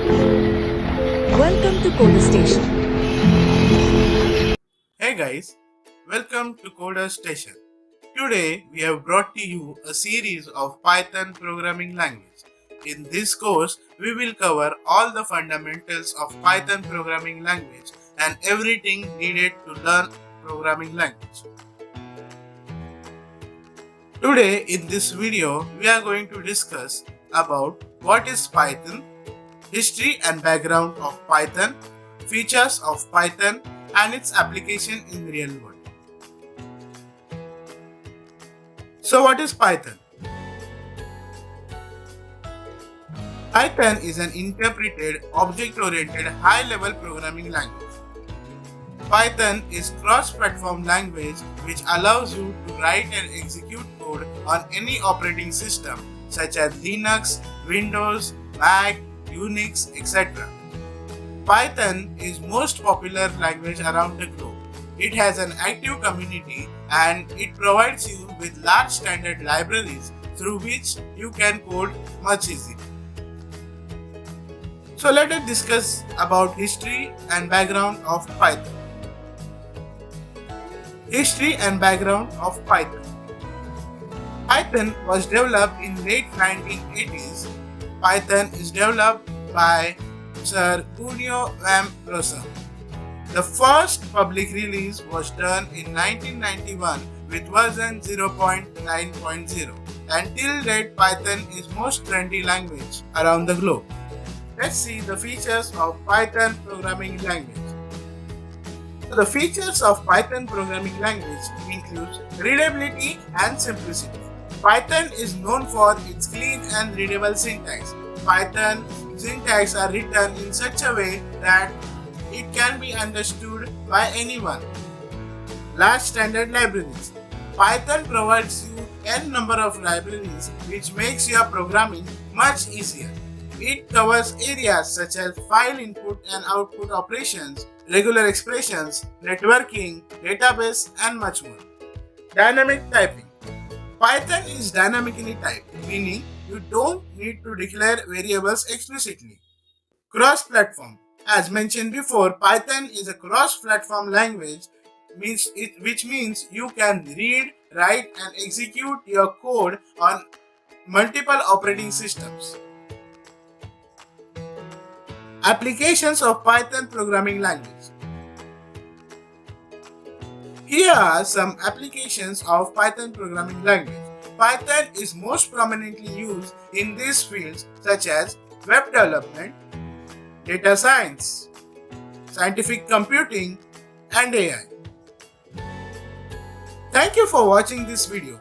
Welcome to Coder Station. Hey guys, welcome to Coder Station. Today we have brought to you a series of Python programming language. In this course, we will cover all the fundamentals of Python programming language and everything needed to learn programming language. Today in this video, we are going to discuss about what is Python, history and background of Python, features of Python and its application in real world. So what is Python? Python is an interpreted, object-oriented, high-level programming language. Python is cross-platform language which allows you to write and execute code on any operating system such as Linux, Windows, Mac, Unix, etc. Python is most popular language around the globe. It has an active community and it provides you with large standard libraries through which you can code much easily. So let us discuss about history and background of Python. History and background of Python. Python was developed in late 1980s. Python is developed by Sir Cuneo van Rossum. The first public release was done in 1991 with version 0.9.0. Until date, Python is most trendy language around the globe. Let's see the features of Python programming language. The features of Python programming language include readability and simplicity. Python is known for its clean and readable syntax. Python syntax are written in such a way that it can be understood by anyone. Large standard libraries. Python provides you n number of libraries which makes your programming much easier. It covers areas such as file input and output operations, regular expressions, networking, database, and much more. Dynamic typing. Python is dynamically typed, meaning you don't need to declare variables explicitly. Cross-platform. As mentioned before, Python is a cross-platform language which means you can read, write, and execute your code on multiple operating systems. Applications of Python programming language. Here are some applications of Python programming language. Python is most prominently used in these fields such as web development, data science, scientific computing, and AI. Thank you for watching this video.